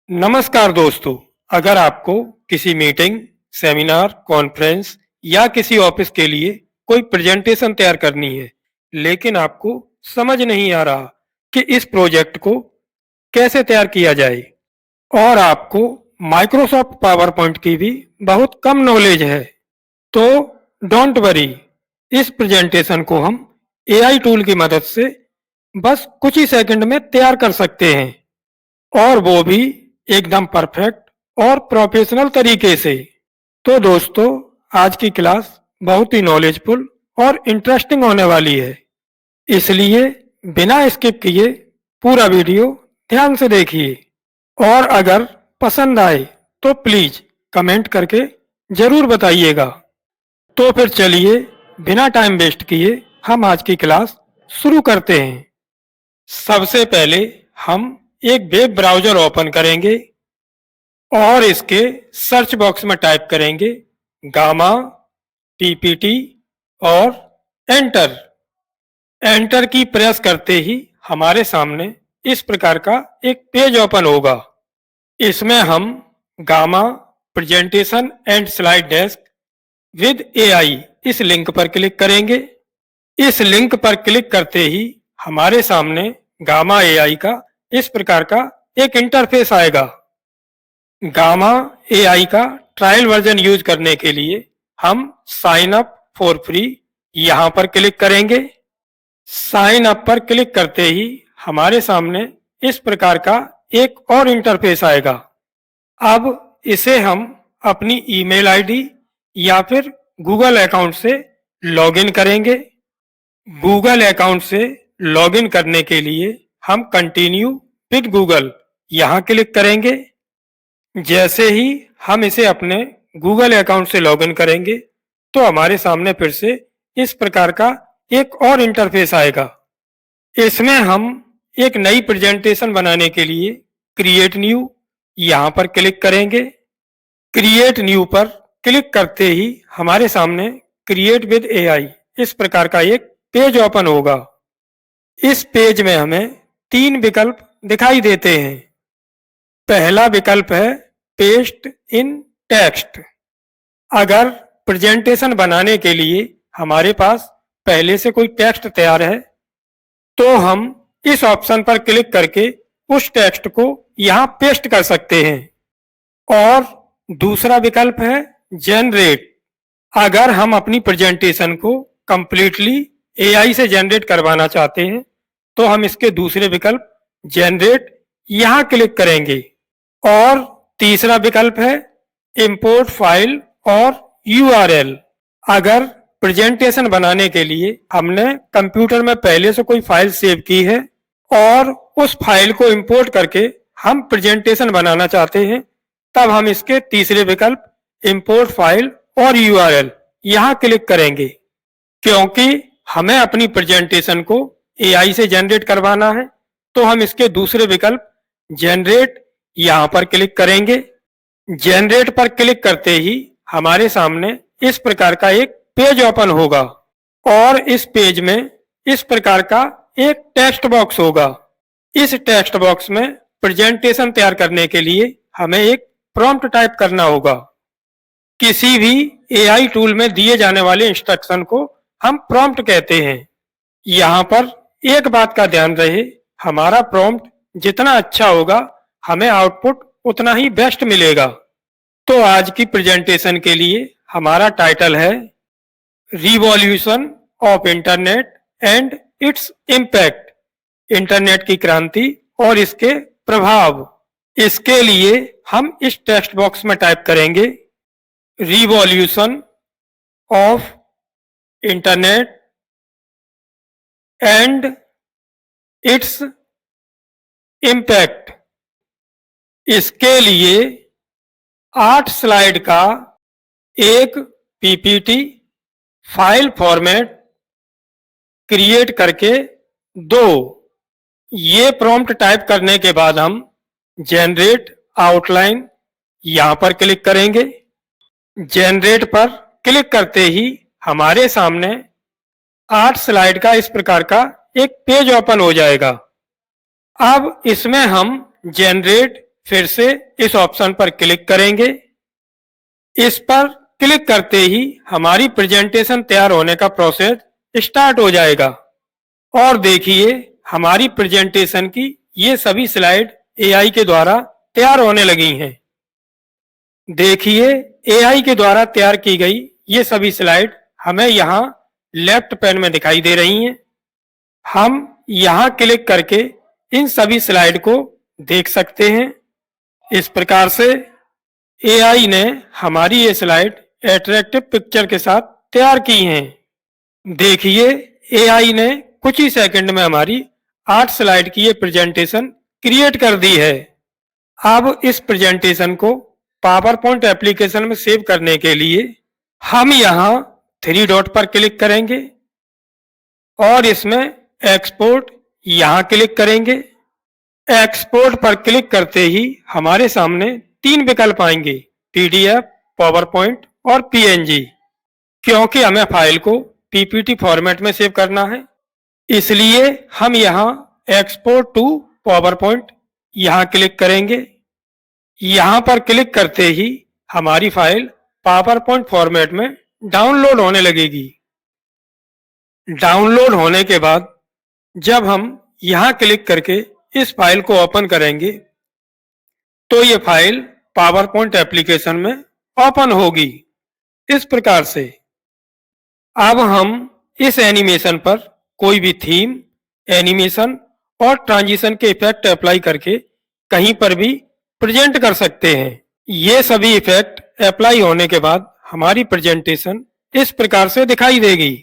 नमस्कार दोस्तों। अगर आपको किसी मीटिंग, सेमिनार, कॉन्फ्रेंस या किसी ऑफिस के लिए कोई प्रेजेंटेशन तैयार करनी है, लेकिन आपको समझ नहीं आ रहा कि इस प्रोजेक्ट को कैसे तैयार किया जाए और आपको माइक्रोसॉफ्ट पावर पॉइंट की भी बहुत कम नॉलेज है, तो डोंट वरी। इस प्रेजेंटेशन को हम एआई टूल की मदद से बस कुछ ही सेकंड में तैयार कर सकते हैं, और वो भी एकदम परफेक्ट और प्रोफेशनल तरीके से। तो दोस्तों, आज की क्लास बहुत ही नॉलेजफुल और इंटरेस्टिंग होने वाली है, इसलिए बिना स्किप किए पूरा वीडियो ध्यान से देखिए। और अगर पसंद आए तो प्लीज कमेंट करके जरूर बताइएगा। तो फिर चलिए बिना टाइम वेस्ट किए हम आज की क्लास शुरू करते हैं। सबसे पहले हम एक वेब ब्राउज़र ओपन करेंगे और इसके सर्च बॉक्स में टाइप करेंगे गामा पीपीटी और एंटर। एंटर की प्रेस करते ही हमारे सामने इस प्रकार का एक पेज ओपन होगा। इसमें हम gamma presentation and slide desk with AI इस लिंक पर क्लिक करेंगे। इस लिंक पर क्लिक करते ही हमारे सामने गामा एआई का इस प्रकार का एक इंटरफेस आएगा। गामा एआई का ट्रायल वर्जन यूज करने के लिए हम साइन अप फॉर फ्री यहाँ पर क्लिक करेंगे। साइन अप पर क्लिक करते ही हमारे सामने इस प्रकार का एक और इंटरफेस आएगा। अब इसे हम अपनी ईमेल आईडी या फिर गूगल अकाउंट से लॉगिन करेंगे। गूगल अकाउंट से लॉगिन करने के लिए हम कंटिन्यू विद गूगल यहाँ क्लिक करेंगे। जैसे ही हम इसे अपने गूगल अकाउंट से लॉगिन करेंगे तो हमारे सामने फिर से इस प्रकार का एक और इंटरफेस आएगा। इसमें हम एक नई प्रेजेंटेशन बनाने के लिए क्रिएट न्यू यहाँ पर क्लिक करेंगे। क्रिएट न्यू पर क्लिक करते ही हमारे सामने क्रिएट विद एआई इस प्रकार का एक पेज ओपन होगा। इस पेज में हमें 3 विकल्प दिखाई देते हैं। पहला विकल्प है पेस्ट इन टेक्स्ट। अगर प्रेजेंटेशन बनाने के लिए हमारे पास पहले से कोई टेक्स्ट तैयार है तो हम इस ऑप्शन पर क्लिक करके उस टेक्स्ट को यहाँ पेस्ट कर सकते हैं। और दूसरा विकल्प है जनरेट। अगर हम अपनी प्रेजेंटेशन को कंप्लीटली एआई से जनरेट करवाना चाहते हैं तो हम इसके दूसरे विकल्प जनरेट यहाँ क्लिक करेंगे। और तीसरा विकल्प है इंपोर्ट फाइल और यूआरएल। अगर प्रेजेंटेशन बनाने के लिए हमने कंप्यूटर में पहले से कोई फाइल सेव की है और उस फाइल को इंपोर्ट करके हम प्रेजेंटेशन बनाना चाहते हैं, तब हम इसके तीसरे विकल्प इंपोर्ट फाइल और यूआरएल यहाँ क्लिक करेंगे। क्योंकि हमें अपनी प्रेजेंटेशन को एआई से जनरेट करवाना है तो हम इसके दूसरे विकल्प जनरेट यहाँ पर क्लिक करेंगे। जनरेट पर क्लिक करते ही हमारे सामने इस प्रकार का एक पेज ओपन होगा और इस पेज में इस प्रकार का एक टेक्स्ट बॉक्स होगा। इस टेक्स्ट बॉक्स में प्रेजेंटेशन तैयार करने के लिए हमें एक प्रॉम्प्ट टाइप करना होगा। किसी भी एआई टूल में दिए जाने वाले इंस्ट्रक्शन को हम प्रॉम्प्ट कहते हैं। यहाँ पर एक बात का ध्यान रहे, हमारा प्रॉम्प्ट जितना अच्छा होगा हमें आउटपुट उतना ही बेस्ट मिलेगा। तो आज की प्रेजेंटेशन के लिए हमारा टाइटल है revolution of internet and its impact. Internet की क्रांति और इसके प्रभाव। इसके लिए हम इस टेक्स्ट बॉक्स में टाइप करेंगे revolution of internet and its impact. इसके लिए 8 स्लाइड का एक पीपीटी फाइल फॉर्मेट क्रिएट करके दो। ये प्रॉम्प्ट टाइप करने के बाद हम जनरेट आउटलाइन यहाँ पर क्लिक करेंगे। जनरेट पर क्लिक करते ही हमारे सामने 8 स्लाइड का इस प्रकार का एक पेज ओपन हो जाएगा। अब इसमें हम जनरेट फिर से इस ऑप्शन पर क्लिक करेंगे। इस पर क्लिक करते ही हमारी प्रेजेंटेशन तैयार होने का प्रोसेस स्टार्ट हो जाएगा और देखिए हमारी प्रेजेंटेशन की ये सभी स्लाइड एआई के द्वारा तैयार होने लगी हैं। देखिए एआई के द्वारा तैयार की गई ये सभी स्लाइड हमें यहाँ लेफ्ट पैन में दिखाई दे रही हैं। हम यहाँ क्लिक करके इन सभी स्लाइड को देख सकते हैं। इस प्रकार से एआई ने हमारी ये स्लाइड अट्रैक्टिव पिक्चर के साथ तैयार की हैं। देखिए एआई ने कुछ ही सेकंड में हमारी 8 स्लाइड की ये प्रेजेंटेशन क्रिएट कर दी है। अब इस प्रेजेंटेशन को पावर पॉइंट एप्लीकेशन में सेव करने के लिए हम यहाँ 3 डॉट पर क्लिक करेंगे और इसमें एक्सपोर्ट यहाँ क्लिक करेंगे। एक्सपोर्ट पर क्लिक करते ही हमारे सामने 3 विकल्प आएंगे, पीडीएफ, पावर पॉइंट और पीएनजी। क्योंकि हमें फाइल को पीपीटी फॉर्मेट में सेव करना है इसलिए हम यहाँ एक्सपोर्ट टू पावर पॉइंट यहाँ क्लिक करेंगे। यहाँ पर क्लिक करते ही हमारी फाइल पावर पॉइंट फॉर्मेट में डाउनलोड होने लगेगी। डाउनलोड होने के बाद जब हम यहाँ क्लिक करके इस फाइल को ओपन करेंगे तो ये फाइल पावर पॉइंट एप्लीकेशन में ओपन होगी। इस प्रकार से अब हम इस एनिमेशन पर कोई भी थीम, एनिमेशन और ट्रांजिशन के इफेक्ट अप्लाई करके कहीं पर भी प्रेजेंट कर सकते हैं। ये सभी इफेक्ट अप्लाई होने के बाद हमारी प्रेजेंटेशन इस प्रकार से दिखाई देगी।